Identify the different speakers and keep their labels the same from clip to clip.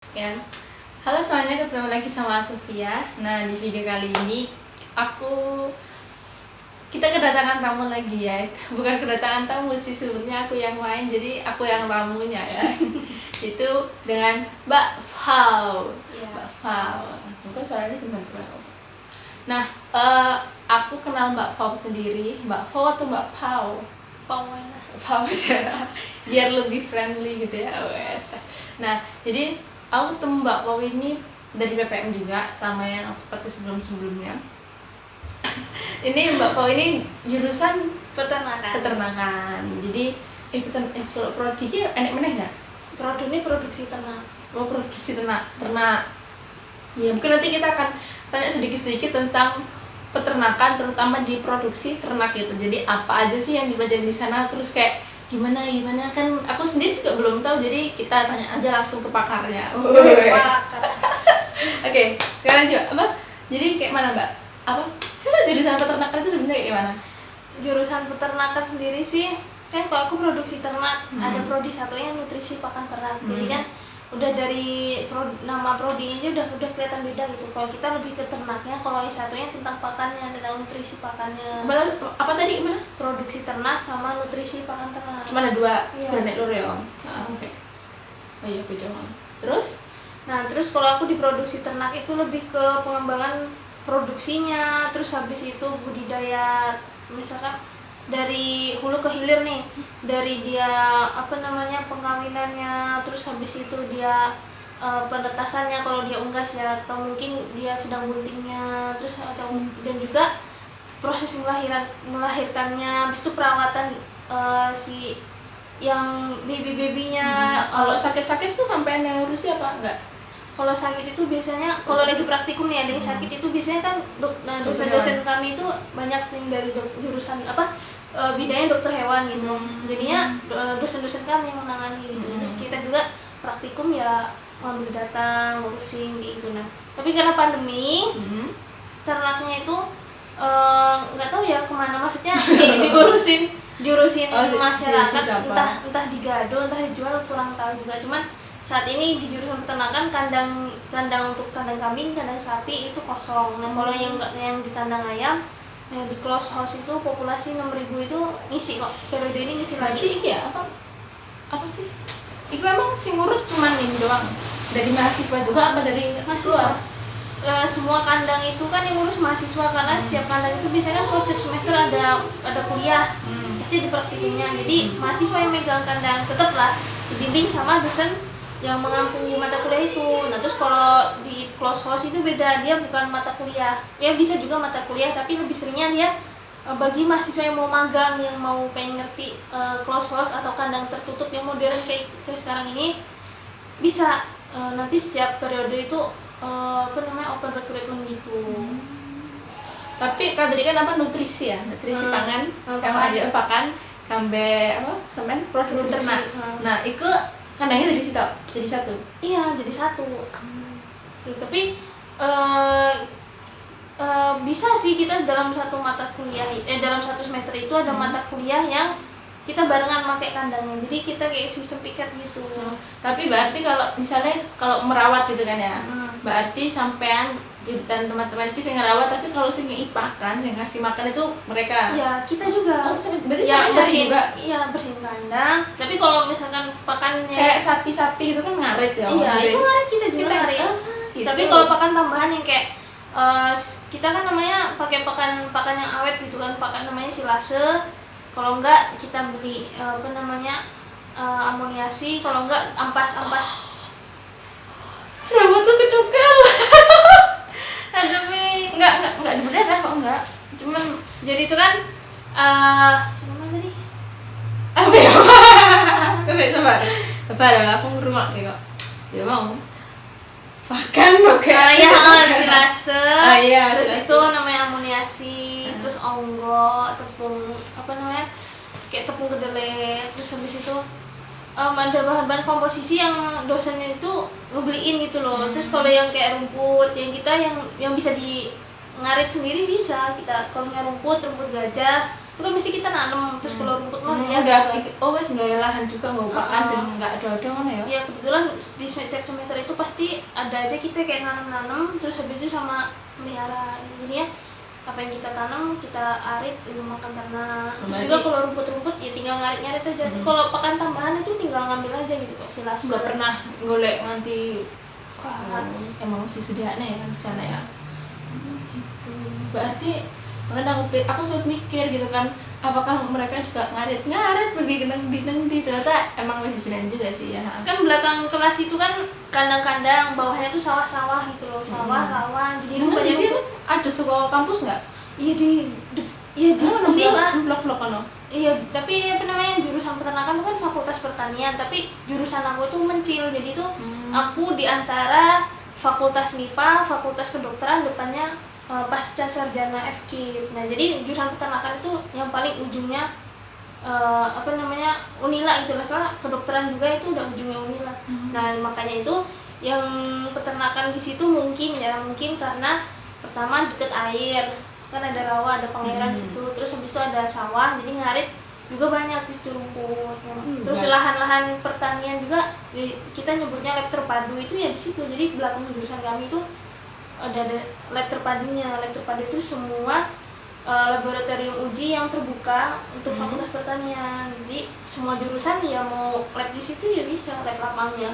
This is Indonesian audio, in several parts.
Speaker 1: Kan. Halo semuanya, ketemu lagi sama aku Via. Nah, di video kali ini kita kedatangan tamu lagi ya. Bukan kedatangan tamu sih, sebenarnya aku yang main, jadi aku yang tamunya ya. Itu dengan Mbak Fau.
Speaker 2: Ya.
Speaker 1: Mbak Fau. Mungkin suaranya sebentar. Nah, aku kenal Mbak Fau sendiri. Mbak Fau atau Mbak Pau?
Speaker 2: Pau
Speaker 1: aja. Biar lebih friendly gitu ya. Wes. Nah, jadi aku ketemu Mbak Pau ini dari PPM juga, sama yang seperti sebelum-sebelumnya. Ini Mbak Pau ini jurusan peternakan. Jadi kalau prodi enak mana enggak?
Speaker 2: Prodi ini produksi ternak.
Speaker 1: Oh, produksi ternak. Ya, mungkin nanti kita akan tanya sedikit-sedikit tentang peternakan, terutama di produksi ternak gitu. Jadi apa aja sih yang dipelajari di sana, terus kayak gimana kan aku sendiri juga belum tahu, jadi kita tanya aja langsung ke pakarnya. Oke, sekarang juga apa? Jadi kayak mana Mbak? Apa? Jurusan peternakan itu sebenarnya kayak gimana?
Speaker 2: Jurusan peternakan sendiri sih, kan kalau aku produksi ternak, ada prodi satunya nutrisi pakan ternak. Jadi kan udah dari nama prodinya aja udah kelihatan beda gitu. Kalau kita lebih ke ternaknya, kalau yang satunya tentang pakannya, tentang nutrisi pakannya.
Speaker 1: Apa tadi gimana?
Speaker 2: Produksi ternak sama nutrisi pakan ternak.
Speaker 1: Cuma ada dua,
Speaker 2: Iya.
Speaker 1: Granet Lur ya Om? Oke. Oh iya, beda Om. Terus?
Speaker 2: Nah, terus kalau aku di produksi ternak itu lebih ke pengembangan produksinya, terus habis itu budidaya, misalkan dari hulu ke hilir nih, dari dia pengkawinannya, terus habis itu dia penetasannya kalau dia unggas ya, atau mungkin dia sedang buntingnya, terus dan juga proses melahirkannya, habis itu perawatan si yang babynya.
Speaker 1: Kalau sakit-sakit tuh sampai yang ngurusi apa enggak?
Speaker 2: Kalau sakit itu biasanya, kalau lagi praktikum nih ada yang sakit itu biasanya kan dosen-dosen kami itu banyak yang dari jurusan bidangnya dokter hewan gitu. Jadinya dosen-dosen kami yang menangani gitu. Terus kita juga praktikum ya ngambil data, ngurusin gitu. Nah, tapi karena pandemi, ternaknya itu nggak tahu ya kemana, maksudnya diurusin masyarakat, entah digado, entah dijual, kurang tahu juga. Cuman saat ini di jurusan peternakan kandang untuk kandang kambing, kandang sapi itu kosong. Nah, kalau yang di kandang ayam, di close house itu populasi 6.000 itu ngisi kok. Periode ini ngisi lagi.
Speaker 1: Berarti ya apa sih? Iku emang sing ngurus cuman ini doang. Dari mahasiswa juga apa dari
Speaker 2: mahasiswa? Semua kandang itu kan yang ngurus mahasiswa, karena setiap kandang itu biasanya kan kalau setiap semester ada kuliah. Pasti di praktikumnya. Jadi mahasiswa yang megang kandang tetaplah dibimbing sama dosen yang mengampu mata kuliah itu. Nah, terus kalau di close house itu beda, dia bukan mata kuliah. Ya bisa juga mata kuliah, tapi lebih seringnya dia bagi mahasiswa yang mau magang, yang mau pengen ngerti close house atau kandang tertutup yang modern kayak sekarang ini, bisa nanti setiap periode itu open recruitment gitu.
Speaker 1: Tapi kan tadi kan nutrisi ya, nutrisi pangan, yang ada pakan, kambe sampean produksi ternak. Nah, itu kandangnya jadi satu.
Speaker 2: Iya, jadi satu. Tapi bisa sih kita dalam satu mata kuliah, dalam satu semester itu ada mata kuliah yang kita barengan pakai kandangnya. Jadi kita kayak sistem piket gitu.
Speaker 1: Tapi berarti kalau misalnya merawat gitu kan ya, berarti sampean dan teman-teman itu yang ngerawat, tapi kalau sing pakan, sing ngasih makan itu mereka.
Speaker 2: Iya, kita juga.
Speaker 1: Berarti ya, bersihin juga.
Speaker 2: Iya, bersihin kandang. Tapi kalau misalkan pakannya
Speaker 1: kayak sapi-sapi gitu kan ngarit ya.
Speaker 2: Iya, itu ngarit, kita juga ngarit.
Speaker 1: Gitu.
Speaker 2: Tapi kalau pakan tambahan yang kayak kita kan namanya pakai pakan yang awet gitu kan, pakan namanya silase. Kalau enggak kita beli amoniasi, kalau enggak ampas.
Speaker 1: Ceramah tuh kecukel.
Speaker 2: Tapi
Speaker 1: enggak berdarah kok, enggak. Cuman
Speaker 2: jadi itu kan siapa tadi?
Speaker 1: Apa ya? Sabar, aku ngurung kok. Ya mau. Pakan
Speaker 2: ya silase.
Speaker 1: Iya,
Speaker 2: terus
Speaker 1: silase.
Speaker 2: Itu namanya amoniasi, terus onggo, tepung kayak tepung kedelai, terus habis itu ada bahan-bahan komposisi yang dosennya itu ngebeliin gitu loh. Terus kalau yang kayak rumput, yang kita yang bisa di ngarit sendiri bisa kita. Kalau yang rumput gajah, itu kan mesti kita nanam, terus kalau rumput mah ya
Speaker 1: udah wes nggak lahan juga nggak pakan dan nggak ada kan ya.
Speaker 2: Ya kebetulan di setiap semester itu pasti ada aja kita kayak nanam terus habis itu sama melihara. Jadi ya apa yang kita tanam kita arit ibu makan tanah. Terus juga kalau rumput-rumput ya tinggal ngarit-ngarit aja. Kalau pakan tambahan itu tinggal ngambil aja gitu kok silas.
Speaker 1: Nggak pernah golek nanti emang masih sedianya ya di sana ya. Gitu. Berarti makanya aku sempat mikir gitu kan, apakah mereka juga ngarit pergi ke nengdi ternyata emang masih sedang juga sih ya.
Speaker 2: Kan belakang kelas itu kan kandang-kandang, bawahnya tuh sawah-sawah gitu loh, sawah. Jadi itu banyak
Speaker 1: sih ada sekolah kampus nggak?
Speaker 2: Iya di blok-blok kan. Iya, tapi apa namanya jurusan peternakan itu kan fakultas pertanian, tapi jurusan aku tuh mencil, jadi tuh aku di antara fakultas MIPA, fakultas kedokteran, depannya pasca sarjana FKIP. Nah jadi jurusan peternakan itu yang paling ujungnya Unila itu lah, soalnya kedokteran juga itu udah ujungnya Unila. Nah makanya itu yang peternakan di situ mungkin karena pertama deket air, kan ada rawa, ada pangeran di situ, terus habis itu ada sawah, jadi ngarit juga banyak di situ rumput. Terus lahan-lahan pertanian juga kita nyebutnya lab terpadu itu ya di situ. Jadi belakang jurusan kami itu ada lab terpadunya. Lab terpadu itu semua laboratorium uji yang terbuka untuk fakultas pertanian. Jadi semua jurusan ya mau lab di situ ya bisa, lab lapangnya.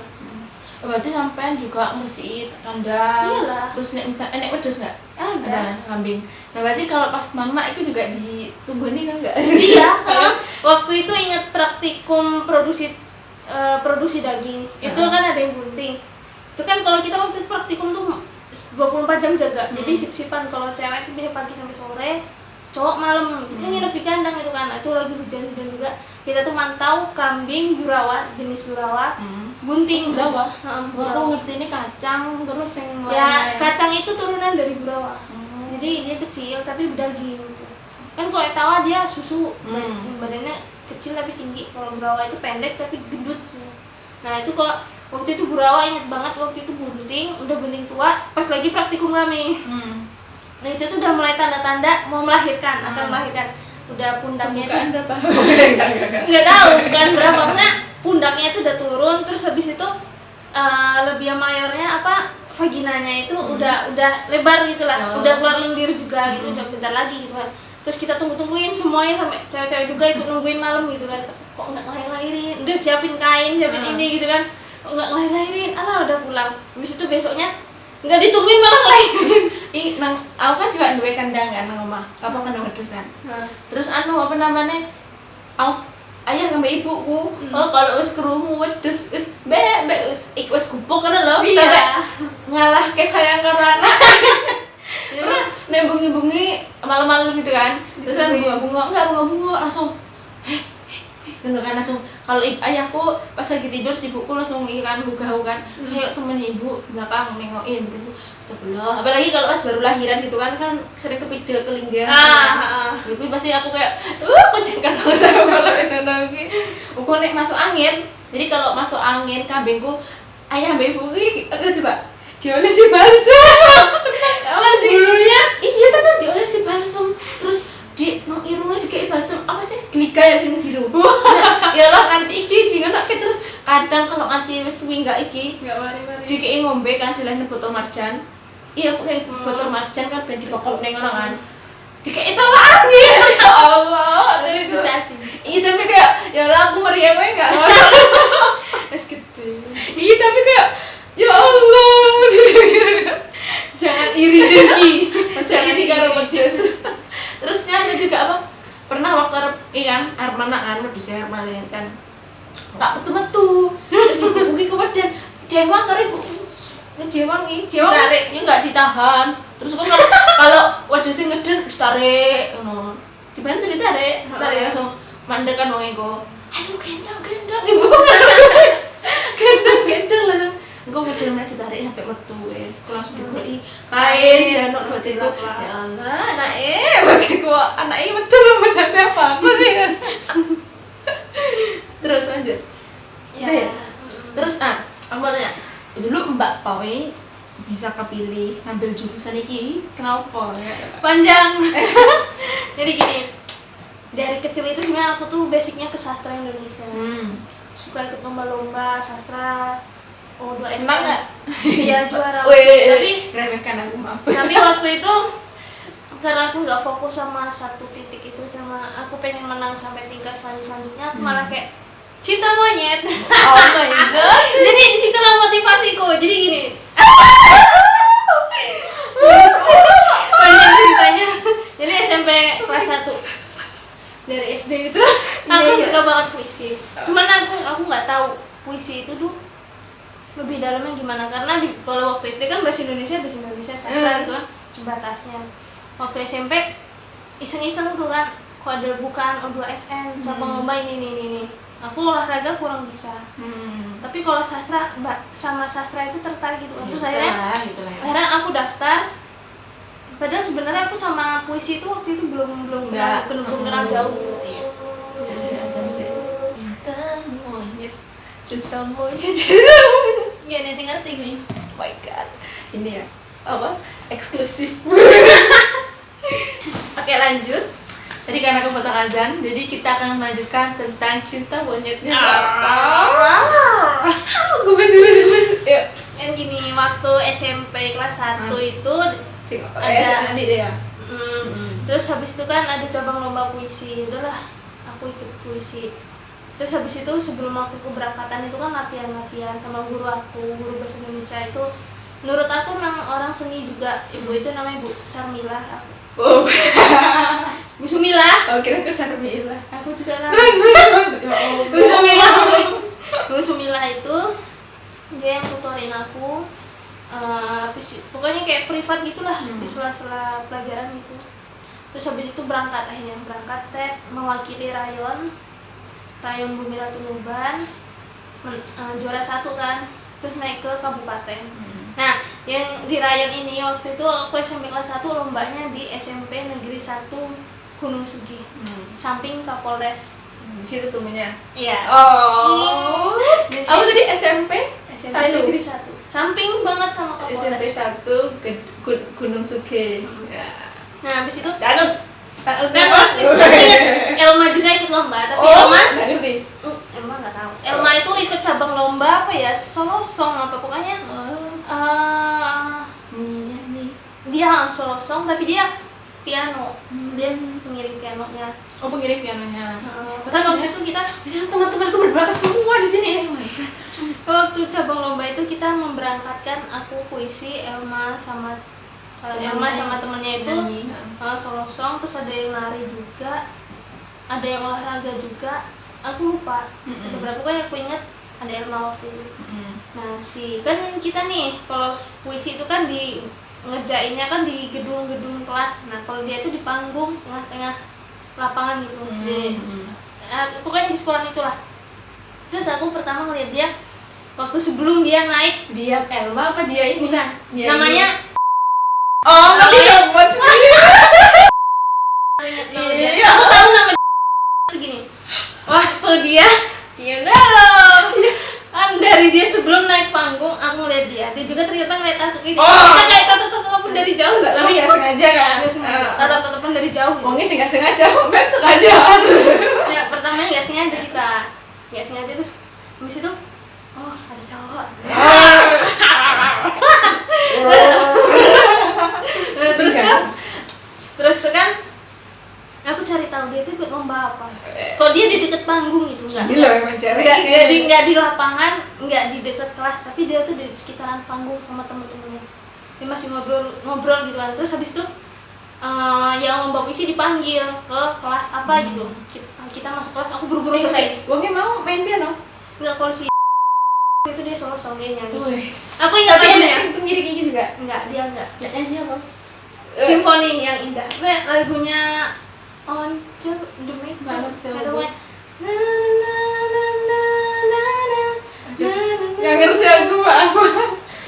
Speaker 1: Berarti sampean juga mesti kandang.
Speaker 2: Iyalah.
Speaker 1: Terus nek wedhus enggak?
Speaker 2: Ada
Speaker 1: kambing. Nah berarti kalau pas mama itu juga ditumbuhin kan enggak?
Speaker 2: Iya. Waktu itu ingat praktikum produksi daging. Itu kan ada yang bunting. Itu kan kalau kita waktu itu praktikum tuh 24 jam jaga. Jadi sip-sipan, kalau cewek itu biasa pagi sampai sore, cowok malam. Itu nginep di kandang itu kan. Itu lagi hujan-hujan juga. Kita tuh mantau kambing Burawa, jenis Burawa. Bunting
Speaker 1: Burawa.
Speaker 2: Burawa.
Speaker 1: Aku ngerti ini kacang terus yang
Speaker 2: ya kacang itu turunan dari Burawa. Jadi dia kecil tapi berdaging. Kan kalau etawa dia susu, badannya kecil tapi tinggi. Kalau Burawa itu pendek tapi gendut. Nah itu kalau waktu itu Burawa inget banget, waktu itu udah bunting tua, pas lagi praktikum kami. Nah itu tuh udah mulai tanda-tanda mau melahirkan, akan melahirkan. Udah pundaknya
Speaker 1: bukan
Speaker 2: itu
Speaker 1: berapa?
Speaker 2: nggak tahu bukan berapa, maksudnya pundaknya itu udah turun, terus habis itu lebih mayornya vaginanya itu udah lebar gitu lah, udah keluar lendir juga gitu, udah bentar lagi gitu kan. Terus kita tungguin semuanya sampai cewek-cewek juga ikut nungguin malam gitu kan, kok nggak ngelahirin, udah siapin kain, siapin ini gitu kan, kok nggak ngelahirin, udah pulang. Habis itu besoknya nggak ditungguin malah ngelahirin.
Speaker 1: Aku kan juga duwe kandang kan nang omah, kandang wedusan. Terus ayah sama ibuku, kalau wis krungu wedhus wis wis gupuk kan lho, sampai ngalah ke sayang karo anak. Karena nek bengi-bengi malam-malam gitu kan, terus kan bunga-bunga langsung kan langsung. Kalau ayahku pas lagi tidur, ibuku langsung ikan hugah kan, ayo temen ibu belakang nengokin gitu. Astagfirullah. Apalagi kalau pas baru lahiran gitu kan sering kepida kelinggang. Itu pasti aku kayak kocengkan banget aku kalau wis ngono kuwi. Uku nek masuk angin. Jadi kalau masuk angin kambingku ayah mbak ibu iki coba diolesi balsam. Apa sih dulunya? Iya kan diolesi balsam. Terus irungnya dikei balsam apa sih? Gliga ya sing biru. Ya lah nanti iki ngono terus kadang kalau nanti wis suwi enggak iki
Speaker 2: nggak mari-mari
Speaker 1: dikei ngombe kan dilehne botol marjan. Iya pakai botol marjan kan ben dipokok ning ngono kan. Dikei tawa angin. Ya Allah. Iya tapi kayak ya lah aku meriah wae enggak ngono.
Speaker 2: Es gede.
Speaker 1: Iya tapi kayak ya Allah.
Speaker 2: Jangan iri dengki.
Speaker 1: Masa iri karo wedhus. Terus kan ada juga pernah waktu arep mana kan wedhus arep melahirkan. Enggak metu-metu. Terus ibuku ki keweden dewa karo ibu. Ngedewangi, tarik ya enggak ditahan. Terus kalau wedhus ngeden ditarik ngono. Dibantu ditarik langsung mandekan wong ego. Ayo gendang ibu kok gendang langsung. Engko ngeden meneh ditarik sampai metu wis. Langsung digoleki kain dianuk batiku. Ya Allah, batiku anake wedhus sama jane apa aku sih. Terus lanjut. Ya. Terus aku mau tanya. Dulu Mbak Pawi bisa kepilih ngambil jurusan iki kenapa?
Speaker 2: Panjang. Jadi gini, dari kecil itu sebenarnya aku tuh basicnya ke sastra Indonesia. Suka ikut lomba-lomba sastra. O2SM.
Speaker 1: Menang nggak?
Speaker 2: Iya, juara.
Speaker 1: Wih,
Speaker 2: Tapi
Speaker 1: remehkan aku, maaf.
Speaker 2: tapi waktu itu karena aku nggak fokus sama satu titik itu, sama aku pengen menang sampai tingkat selanjutnya, aku malah kayak cinta monyet.
Speaker 1: Oh my god.
Speaker 2: Jadi disitulah motivasiku. Jadi gini. Banyak ceritanya. Jadi SMP kelas 1 dari SD itu aku suka banget puisi. Cuman aku nggak tahu puisi itu tuh lebih dalamnya gimana, karena kalau waktu SD kan bahasa Indonesia sastra gitu kan sebatasnya. Waktu SMP iseng-iseng tuh kan, kok ada bukan O2SN cabang lomba ini. Aku olahraga kurang bisa. Tapi kalau sastra sama sastra itu tertarik gitu. Terus akhirnya aku daftar. Padahal sebenarnya aku sama puisi itu waktu itu belum kenal jauh.
Speaker 1: Iya. Cinta monyet.
Speaker 2: Gak ada yang ngerti gue.
Speaker 1: Oh my god. Ini ya apa? Eksklusif. Oke, lanjut. Tadi karena aku potong azan, jadi kita akan melanjutkan tentang cinta monyetnya Bapak. Gemes. Yuk.
Speaker 2: Yang gini, waktu SMP kelas 1 itu
Speaker 1: Ada deh ya.
Speaker 2: Terus habis itu kan ada cabang lomba puisi. Udahlah, aku ikut puisi. Terus habis itu sebelum aku keberangkatan itu kan latihan sama guru bahasa Indonesia itu. Menurut aku memang orang seni juga. Ibu itu namanya Bu Sarmilah.
Speaker 1: Oh.
Speaker 2: Bu Sumilah.
Speaker 1: Oh, kira ke Sarmilah.
Speaker 2: Aku juga kan.
Speaker 1: Bu
Speaker 2: Bu Sumilah. Bu Sumilah itu dia yang tutorin aku. Pokoknya kayak privat gitulah, di sela-sela pelajaran gitu. Terus habis itu berangkat mewakili rayon Bumi Ratu Nuban, juara 1 kan. Terus naik ke kabupaten. Nah, yang di rayon ini waktu itu aku SMP kelas 1 lombanya di SMP Negeri 1 Gunung Sugi, samping Kapolres.
Speaker 1: Di situ temennya.
Speaker 2: Iya.
Speaker 1: Oh. Apa tadi SMP?
Speaker 2: SMP Negeri 1. Samping banget sama Kapolres.
Speaker 1: SMP 1 ke Gunung Sugi. Ya.
Speaker 2: Nah, habis itu Elma juga ikut lomba, tapi Elma
Speaker 1: nggak ngerti.
Speaker 2: Elma nggak tahu. Elma itu ikut cabang lomba apa ya? Solo song apa pokoknya.
Speaker 1: Nyanyi.
Speaker 2: Dia solo song tapi dia piano. Dia pengiring pianonya.
Speaker 1: Oh, pengiring pianonya.
Speaker 2: Kan waktu itu kita
Speaker 1: teman-temanku berbakat semua di sini. Oh my god.
Speaker 2: Waktu cabang lomba itu kita memberangkatkan aku puisi, Elma sama temennya itu solo song, terus ada yang lari juga, ada yang olahraga juga, aku lupa ada berapa kan yang aku ingat ada Elma waktu itu. Nah kan kita nih kalau puisi itu kan ngerjainnya kan di gedung-gedung kelas. Nah kalau dia itu di panggung tengah-tengah lapangan gitu. Pokoknya di sekolah itulah. Terus aku pertama ngeliat dia waktu sebelum dia naik.
Speaker 1: Dia Elma apa dia ini?
Speaker 2: Bukan.
Speaker 1: Dia
Speaker 2: Namanya
Speaker 1: ini. Oh, nggak bisa buat sendiri.
Speaker 2: Iya, aku tahu nama dia gini. Waktu dia dalam. Kan dari dia sebelum naik panggung, aku ngeliat dia juga ternyata ngeliat aku kayak kita kayak tatap-tatapan dari jauh nggak?
Speaker 1: Tapi nggak sengaja kan?
Speaker 2: Nggak sengaja. Tatap-tatapan dari jauh.
Speaker 1: Wongnya sih nggak sengaja, Mbak sengaja.
Speaker 2: Ya pertamanya nggak sengaja terus habis itu ada cowok. Terus tuh kan aku cari tahu dia tuh ikut lomba apa. Kok dia di deket panggung gitu nggak di lapangan, nggak di deket kelas, tapi dia tuh di sekitaran panggung sama temen-temennya. Dia masih ngobrol gitu kan. Terus habis itu yang lomba puisi dipanggil ke kelas apa gitu. Kita masuk kelas, aku buru-buru selesai.
Speaker 1: Wongnya mau main piano?
Speaker 2: Enggak, kalau si itu dia solo song dia nyanyi.
Speaker 1: Aku ingat lagunya. Pengiring ini juga?
Speaker 2: Enggak, dia enggak.
Speaker 1: Nyanyi apa?
Speaker 2: Simfoni yang indah. Lagunya Once the Make.
Speaker 1: Nggak ngerti. Nggak ngerti aku apa.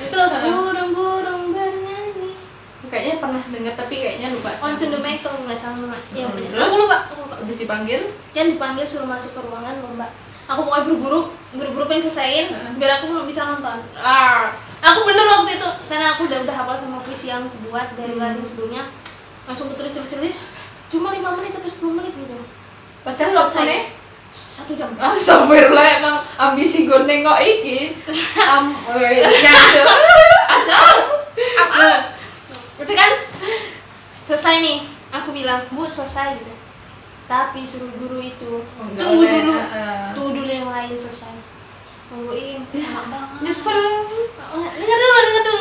Speaker 2: Itu burung-burung bernyanyi.
Speaker 1: Kayaknya pernah dengar tapi kayaknya lupa.
Speaker 2: Once the Make kalau nggak salah nama. Yang punya.
Speaker 1: Terus?
Speaker 2: Aku lupa.
Speaker 1: Habis dipanggil?
Speaker 2: Kan dipanggil suruh masuk ke ruangan lomba. Aku pokoknya buru-buru pengen selesaiin biar aku bisa nonton. Aku bener waktu itu karena aku udah hafal sama puisi yang aku buat dari latihan sebelumnya, langsung tulis cuma 5 menit atau 10 menit gitu.
Speaker 1: Padahal
Speaker 2: Selesai.
Speaker 1: waktunya
Speaker 2: 1 jam.
Speaker 1: Astagfirullah, emang ambisi gue nengok iki nyangkut
Speaker 2: Nah, itu kan selesai nih, aku bilang Bu selesai gitu, tapi suruh guru itu tunggu dulu yang lain selesai, tungguin lama banget,
Speaker 1: nyesel.
Speaker 2: dengar dulu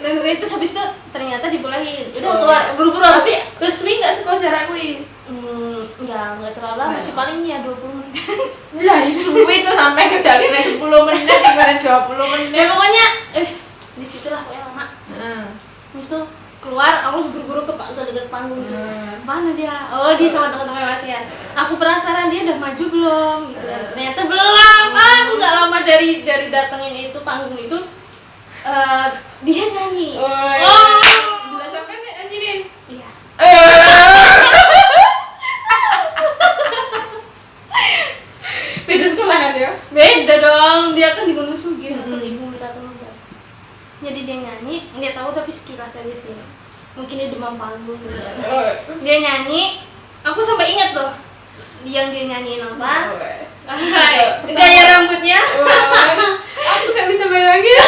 Speaker 2: dan terus habis itu ternyata dibolehin, udah keluar buru-buru.
Speaker 1: Tapi keswi nggak sekolah jarak gue
Speaker 2: nggak terlalu lama sih, paling ya 20 menit.
Speaker 1: lah suwi tuh sampai kerjainnya 10 menit tinggalin 20 menit
Speaker 2: Ya pokoknya disitulah pokoknya lama. Habis itu keluar, aku buru-buru ke dekat panggung itu. Mana dia? Oh, dia sama teman-teman masih ya. Aku penasaran dia udah maju belum gitu kan. Ternyata belum. Aku nggak lama dari datengin itu panggung itu dia nyanyi.
Speaker 1: gila sampai nyanyiin.
Speaker 2: Iya.
Speaker 1: Beda sekolah kan ya?
Speaker 2: Beda dong, dia kan di Gunung Sugih, aku di Bumi Katulampa. Jadi dia nyanyi, dia tahu tapi sekilas aja sih. Mungkin dia demam panggung gitu kan. Dia nyanyi, aku sampai ingat loh yang dia nyanyiin apa. Gaya rambutnya.
Speaker 1: Aku gak bisa bayangin.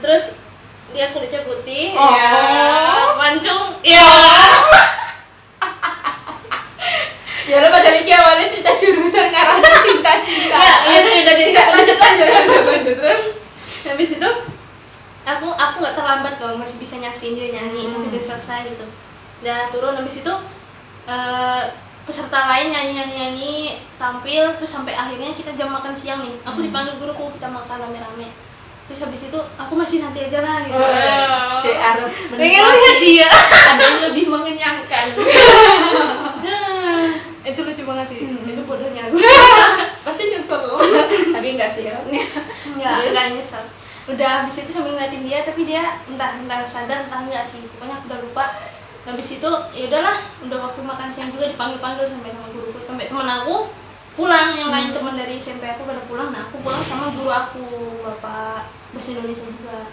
Speaker 2: Terus dia kulitnya putih,
Speaker 1: Oh.
Speaker 2: ya, mancung, ya.
Speaker 1: Ya lo padahal ini awalnya cerita jurusan ngarahnya cinta-cinta.
Speaker 2: Ya, udah
Speaker 1: lanjut.
Speaker 2: Habis itu aku nggak terlambat dong, masih bisa nyaksiin dia nyanyi sampai dia selesai gitu. Udah turun, habis itu peserta lain nyanyi tampil, terus sampai akhirnya kita jam makan siang nih. Aku dipanggil guruku, kita makan rame-rame. Terus habis itu aku masih nanti aja lah gitu.
Speaker 1: Si Arab
Speaker 2: Pengen lihat dia.
Speaker 1: ada yang lebih mengenyangkan.
Speaker 2: Itu lucu banget sih. Itu bodohnya aku.
Speaker 1: Pasti nyesel. Tapi enggak sih ya.
Speaker 2: Enggak nyesel. Udah habis itu sambil ngeliatin dia, tapi dia entah sadar entah enggak sih. Pokoknya aku udah lupa. Habis itu ya udahlah, udah waktu makan siang juga dipanggil sampai sama guruku, sampai teman aku pulang, yang lain teman dari SMP aku pada pulang. Nah, aku pulang sama guru aku, Bapak Bahasa Indonesia juga.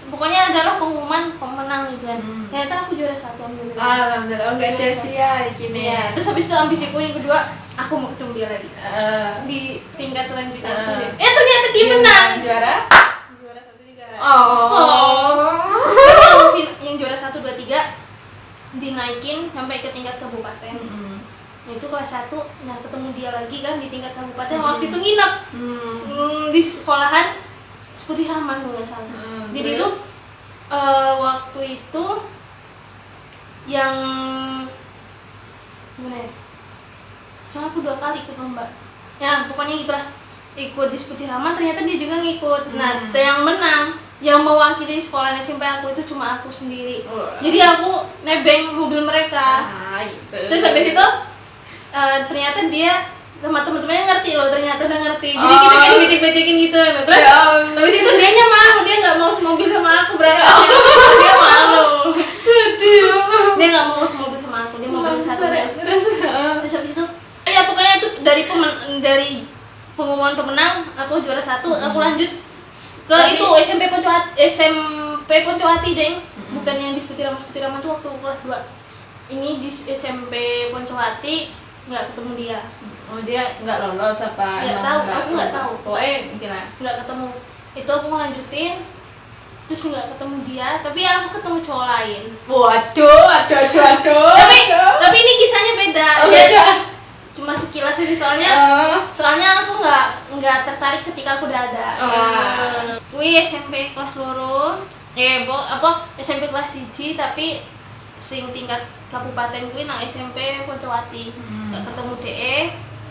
Speaker 2: Pokoknya adalah pengumuman pemenang gitu kan. Ternyata aku juara 1 alhamdulillah.
Speaker 1: Alhamdulillah, enggak sia-sia gini ya.
Speaker 2: Terus habis itu ambisiku yang kedua, aku mau ketemu dia lagi di tingkat selanjutnya. Ternyata dia menang.
Speaker 1: Juara
Speaker 2: 1 juga. Yang juara 1, 2, 3 dinaikin sampai ke tingkat kabupaten. Itu kelas 1, nah ketemu dia lagi kan di tingkat kabupaten. Waktu itu nginep di sekolahan Seputih Rahman kalau nggak salah. Jadi itu waktu itu yang gimana ya? Soalnya aku 2 kali ikut lomba. Ya pokoknya gitulah, ikut di Seputih Rahman, ternyata dia juga ngikut. Nah yang menang, yang mewakili sekolah SMP aku itu cuma aku sendiri. Jadi aku nebeng mobil mereka.
Speaker 1: Gitu.
Speaker 2: Terus habis itu ternyata dia sama teman-temannya ngerti loh, ternyata udah ngerti. Jadi kita kayak becek-becekin gitu. Terus habis itu dianya malu, dia nggak mau semobil sama aku berangkatnya. Dia malu.
Speaker 1: Sedih.
Speaker 2: Dia nggak mau semobil sama aku, dia mau mobil satu. Terus habis itu ya pokoknya itu dari pengumuman pemenang aku juara 1, aku lanjut ke itu SMP Poncowati deng. Bukan yang di Seputih Rahman tuh waktu kelas 2. Ini di SMP Poncowati nggak ketemu dia.
Speaker 1: Oh, dia nggak lolos apa?
Speaker 2: Nggak tahu, aku nggak tahu.
Speaker 1: Pokoknya gila.
Speaker 2: Nggak ketemu. Itu aku ngelanjutin, terus nggak ketemu dia, tapi aku ketemu cowok lain.
Speaker 1: Waduh.
Speaker 2: Tapi ini kisahnya beda.
Speaker 1: Beda.
Speaker 2: Cuma sekilas aja soalnya aku nggak tertarik ketika aku udah ada. Kui SMP kelas loro, SMP kelas 1 tapi sing tingkat kabupaten kui nang SMP Poncowati. Nggak ketemu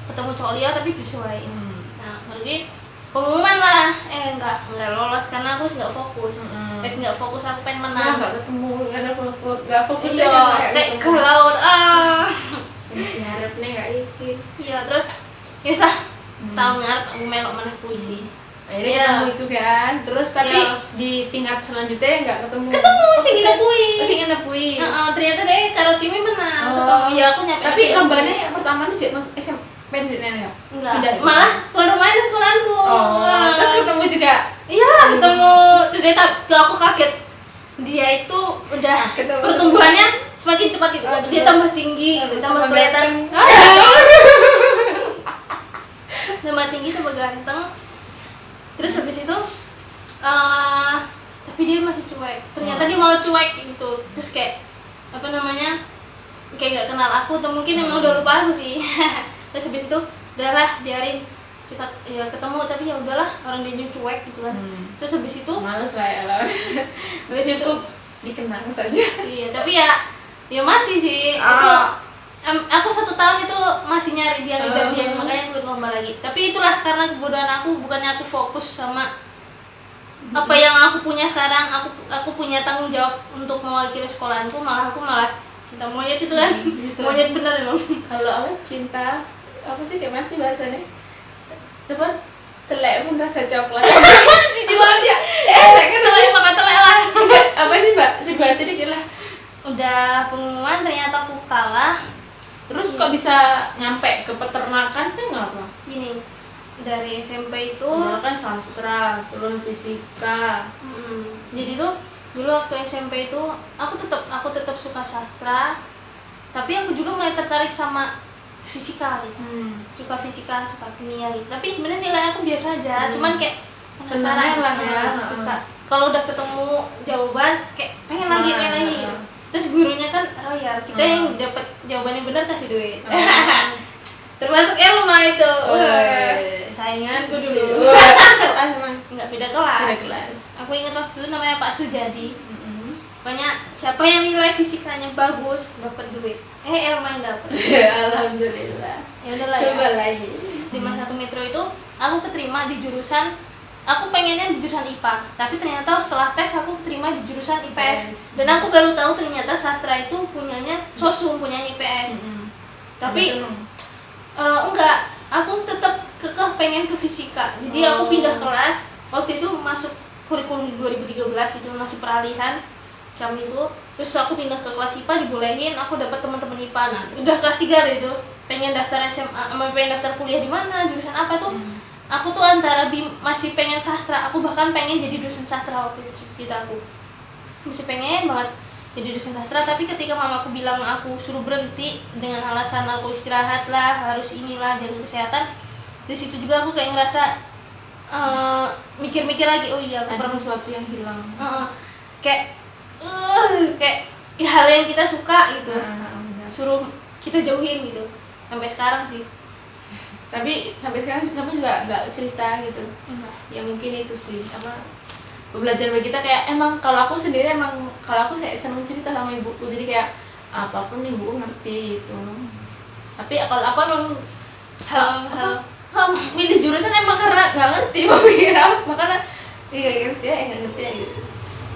Speaker 2: ketemu cowok liya tapi bisa wae. Nah, jadi pengumuman lah, nggak lolos karena aku nggak fokus. Nggak fokus, aku pengen menang.
Speaker 1: Nggak ketemu, nggak fokus
Speaker 2: Iya, kayak galau.
Speaker 1: Sing harapnya nggak iki.
Speaker 2: Iya, terus ya sah. Tahun ngarep aku melok mana puisi.
Speaker 1: Akhirnya ketemu itu kan, terus tapi di tingkat selanjutnya nggak ketemu.
Speaker 2: Sing nginep kui.
Speaker 1: Sing nginep kui.
Speaker 2: Ternyata deh kalau timnya menang. Ketemu ya aku nyampe.
Speaker 1: Tapi lombanya yang pertama nih mas SMP nggak?
Speaker 2: Enggak. Malah tuan rumahnya di sekolahanku.
Speaker 1: Terus ketemu juga.
Speaker 2: Iya, ketemu. Ternyata aku kaget. Dia itu udah
Speaker 1: Ketemu.
Speaker 2: pertumbuhannya semakin cepat gitu.
Speaker 1: Oh,
Speaker 2: Dia
Speaker 1: cepat.
Speaker 2: tambah tinggi, gitu, tambah kelihatan. Tambah tinggi, tambah ganteng. Terus habis itu tapi dia masih cuek. Ternyata dia malah cuek gitu. Terus kayak apa namanya? Kayak nggak kenal aku atau mungkin emang udah lupa aku sih. Terus habis itu udahlah biarin kita ya ketemu, tapi ya udahlah, orang dia juga cuek gitu kan. Terus habis itu
Speaker 1: males lah ya lah. Cukup dikenang saja.
Speaker 2: iya, tapi ya masih sih. Itu aku 1 tahun itu masih nyari dia, ngejar dia, makanya aku lomba lagi. Tapi itulah karena kebodohan aku, bukannya aku fokus sama apa yang aku punya sekarang. Aku punya tanggung jawab untuk mewakili sekolahanku, aku malah cinta monyet itu kan.
Speaker 1: Gitu.
Speaker 2: Monyet bener emang.
Speaker 1: Kalau apa cinta apa sih kayak masih bahasanya? Tepat telek pun rasa coklat.
Speaker 2: Jijik banget ya.
Speaker 1: Kan
Speaker 2: Telek makan telek lah.
Speaker 1: apa sih Mbak? Bahasa dikit lah.
Speaker 2: Udah pengumuman ternyata aku kalah.
Speaker 1: Terus kok bisa nyampe ke peternakan tuh ngapa?
Speaker 2: Gini, dari SMP itu
Speaker 1: Kan sastra, terus fisika.
Speaker 2: jadi tuh dulu waktu SMP itu aku tetap suka sastra, tapi aku juga mulai tertarik sama fisika gitu. Suka fisika, suka kimia gitu. Tapi sebenarnya nilai aku biasa aja, cuman kayak
Speaker 1: Senang lah ya.
Speaker 2: Suka. Kalau udah ketemu jawaban kayak pengen lagi gitu. Terus gurunya kan royal, kita yang dapat jawabannya benar kasih duit. Termasuk Elma itu. Sainganku dulu.
Speaker 1: Kelas emang.
Speaker 2: Enggak beda kelas.
Speaker 1: Beda kelas.
Speaker 2: Aku ingat waktu itu namanya Pak Sujadi. Pokoknya siapa yang nilai fisikanya bagus dapat duit. Elma yang dapat.
Speaker 1: Alhamdulillah.
Speaker 2: Ya udahlah
Speaker 1: Coba
Speaker 2: ya.
Speaker 1: lagi.
Speaker 2: Di Masa 1 Metro itu aku keterima di jurusan, aku pengennya di jurusan IPA, tapi ternyata setelah tes aku keterima di jurusan IPS. Dan aku baru tahu ternyata sastra itu punyanya Sosum, punyanya IPS. Tapi enggak, aku tetap kekeh pengen ke fisika. Jadi aku pindah kelas. Waktu itu masuk kurikulum 2013 itu masih peralihan jam itu. Terus aku pindah ke kelas IPA, dibolehin, aku dapat teman-teman IPA. Nah, udah kelas 3 deh itu. Pengen daftar SMA, pengen daftar kuliah di mana, jurusan apa tuh. Aku tuh antara masih pengen sastra, aku bahkan pengen jadi dosen sastra waktu itu cita aku. Masih pengen banget jadi dosen sastra, tapi ketika mamaku bilang aku suruh berhenti dengan alasan aku istirahat lah, harus inilah, jaga kesehatan. Di situ juga aku kayak ngerasa mikir-mikir lagi, oh iya aku
Speaker 1: Ada sesuatu yang hilang.
Speaker 2: kayak hal yang kita suka gitu, suruh kita jauhin gitu. Sampai sekarang sih.
Speaker 1: Tapi sampai sekarang kamu juga nggak cerita gitu. Ya mungkin itu sih apa pembelajaran bagi kita, kayak emang kalau aku sendiri kalau aku kayak seneng cerita sama ibuku, jadi kayak apapun ibuku ngerti gitu. Tapi kalau aku emang hal milih jurusan emang karena nggak ngerti mau mikir apa, karena ngerti ya nggak ngerti ya gitu.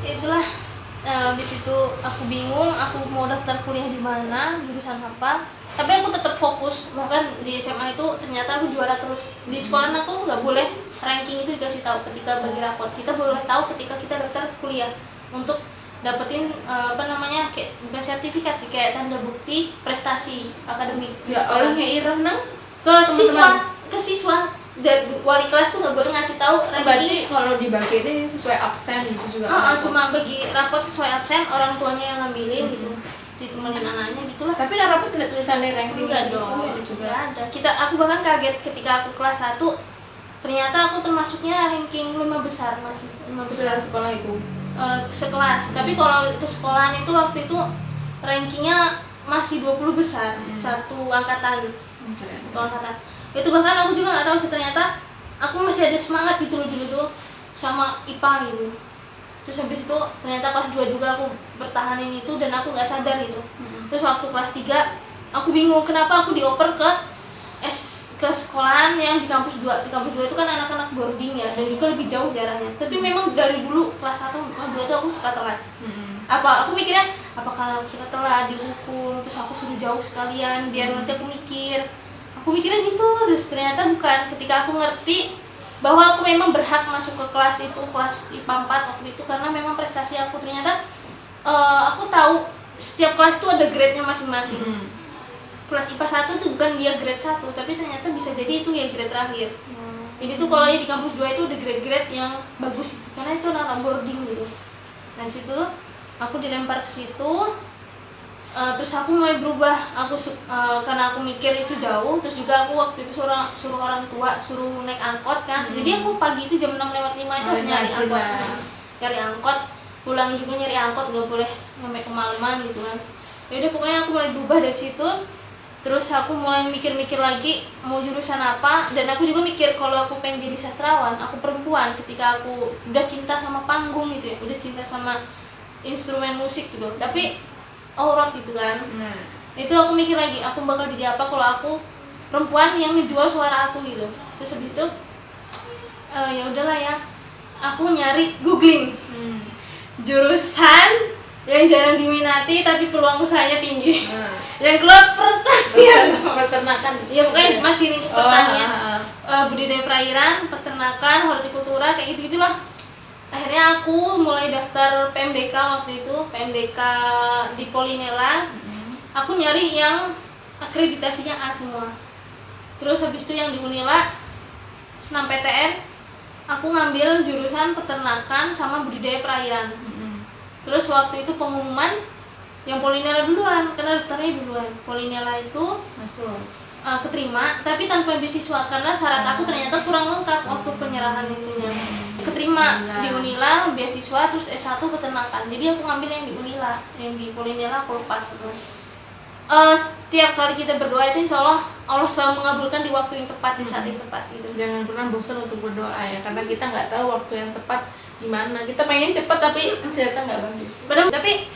Speaker 2: Itulah habis itu aku bingung aku mau daftar kuliah di mana, jurusan apa. Tapi aku tetap fokus, bahkan di SMA itu ternyata aku juara terus. Di sekolah aku nggak boleh ranking itu dikasih tahu ketika bagi rapot. Kita boleh tahu ketika kita daftar kuliah untuk dapetin kayak bukan sertifikat sih, kayak tanda bukti prestasi akademik.
Speaker 1: Nggak oleh ngeiren nang
Speaker 2: ke siswa dan wali kelas tuh nggak boleh ngasih tahu ranking.
Speaker 1: Berarti kalau dibagi ini sesuai absen gitu juga.
Speaker 2: Cuma bagi rapot sesuai absen, orang tuanya yang ngambilin gitu, ditemenin anaknya gitulah.
Speaker 1: Tapi rapot tidak tulisannya ranking.
Speaker 2: Enggak dong,
Speaker 1: ada juga.
Speaker 2: Ada. Aku bahkan kaget ketika aku kelas 1, ternyata aku termasuknya ranking 5 besar, masih 5 besar
Speaker 1: sekolah itu.
Speaker 2: Sekelas. Tapi kalau ke sekolahan itu waktu itu rankingnya masih 20 besar, satu angkatan. Itu bahkan aku juga nggak tahu sih, ternyata aku masih ada semangat gitu loh dulu tuh sama IPA gitu. Terus habis itu ternyata kelas 2 juga aku bertahanin itu dan aku nggak sadar gitu. Terus waktu kelas 3 aku bingung kenapa aku dioper ke sekolahan yang di kampus 2. Di kampus 2 itu kan anak-anak boarding ya, dan juga lebih jauh jaraknya. Tapi memang dari dulu kelas 1 kelas 2 itu aku suka telat. Aku mikirnya apakah aku suka telat dihukum, terus aku suruh jauh sekalian biar nanti aku mikirnya gitu. Terus ternyata bukan, ketika aku ngerti bahwa aku memang berhak masuk ke kelas itu, kelas IPA 4 waktu itu, karena memang prestasi aku. Ternyata aku tahu setiap kelas itu ada grade-nya masing-masing. Kelas IPA 1 tuh bukan dia grade 1, tapi ternyata bisa jadi itu ya grade terakhir. Jadi tuh kalau di kampus 2 itu ada grade-grade yang bagus itu, karena itu anak-anak boarding gitu. Nah situ aku dilempar ke situ. Terus aku mulai berubah, karena aku mikir itu jauh, terus juga aku waktu itu suruh orang tua suruh naik angkot kan. Jadi aku pagi itu jam 6:05 itu harus nyari angkot. Nyari angkot, pulang juga nyari angkot, nggak boleh sampai kemalaman gitu kan. Ya udah pokoknya aku mulai berubah dari situ. Terus aku mulai mikir-mikir lagi mau jurusan apa, dan aku juga mikir kalau aku pengen jadi sastrawan, aku perempuan, ketika aku udah cinta sama panggung gitu ya, udah cinta sama instrumen musik gitu, tapi aurat gitu kan. Itu aku mikir lagi, aku bakal jadi apa kalau aku perempuan yang ngejual suara aku gitu. Terus habis itu ya udahlah ya, aku nyari googling jurusan yang jarang diminati tapi peluang usahanya tinggi. Yang keluar peternakan. Ya pokoknya masih lingkup pertanian, budidaya perairan, peternakan, hortikultura, kayak gitu-gitulah. Akhirnya aku mulai daftar PMDK waktu itu, PMDK di Polinela. Aku nyari yang akreditasinya A semua. Terus habis itu yang di Unila SNMPTN, aku ngambil jurusan peternakan sama budidaya perairan. Terus waktu itu pengumuman yang Polinela duluan, karena daftarnya duluan. Polinela itu
Speaker 1: masuk,
Speaker 2: keterima tapi tanpa beasiswa karena syarat aku ternyata kurang lengkap waktu penyerahan itunya. Keterima di Unila beasiswa, terus S1 peternakan. Jadi aku ngambil yang di Unila, yang di Polinela aku lepas gitu. Setiap kali kita berdoa itu insya Allah selalu mengabulkan di waktu yang tepat, di saat yang tepat gitu.
Speaker 1: Jangan pernah bosan untuk berdoa ya, karena kita nggak tahu waktu yang tepat gimana. Kita pengen cepat tapi ternyata nggak bagus.
Speaker 2: Padahal tapi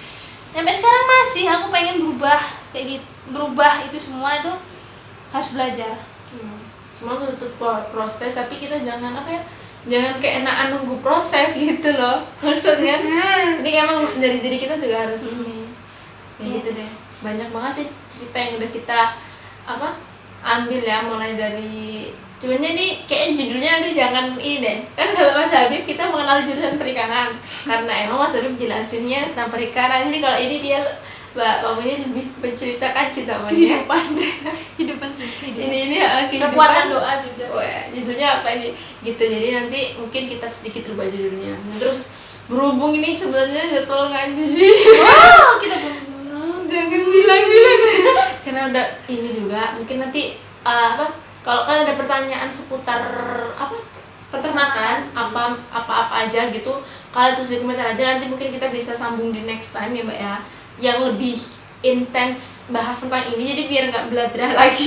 Speaker 2: sampai sekarang masih aku pengen berubah kayak gitu. Berubah itu semua itu harus belajar.
Speaker 1: Semua butuh proses, tapi kita jangan jangan keenakan nunggu proses gitu loh maksudnya. Jadi emang dari diri kita juga harus ini gitu deh. Banyak banget sih cerita yang udah kita ambil ya, mulai dari cumannya nih kayak judulnya nanti jangan ini deh kan. Kalau Mas Habib kita mengenal jurusan perikanan karena emang Mas Habib jelasinnya tentang perikanan. Jadi kalau ini dia Mbak ini lebih menceritakan cinta monyet,
Speaker 2: kehidupan
Speaker 1: ini
Speaker 2: kekuatan doa juga.
Speaker 1: Judulnya apa ini gitu. Jadi nanti mungkin kita sedikit rubah judulnya. Terus berhubung ini sebenarnya jadwal ngaji,
Speaker 2: Kita
Speaker 1: jangan bilang karena udah ini juga. Mungkin nanti kalau kan ada pertanyaan seputar peternakan apa aja gitu, kalian tulis di komentar aja, nanti mungkin kita bisa sambung di next time ya Mbak ya, yang lebih intens bahas tentang ini, jadi biar nggak beladrah lagi.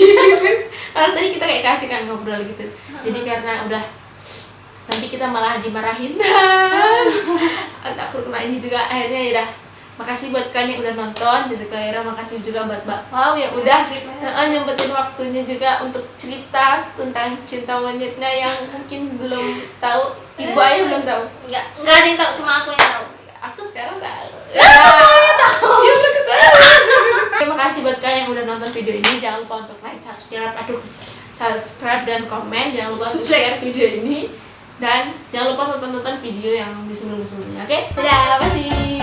Speaker 1: Karena tadi kita kayak kasih kan ngobrol gitu, jadi karena udah nanti kita malah dimarahin. Aku kena ini juga akhirnya ya udah. Makasih buat kalian yang udah nonton, jazakallahu khairan. Makasih juga buat Mbak Pau yang udah nyempetin waktunya juga untuk cerita tentang cinta monyetnya yang mungkin belum tahu. Ibu ayah belum tahu.
Speaker 2: Enggak ada yang tahu, cuma aku yang tahu.
Speaker 1: Aku sekarang tahu. Semuanya tahu. Ya udah ketahuan. Terima kasih buat kalian yang udah nonton video ini. Jangan lupa untuk like, subscribe dan komen. Jangan lupa untuk share video ini, dan jangan lupa tonton video yang di sebelum-sebelumnya. Oke? Dadah, makasih.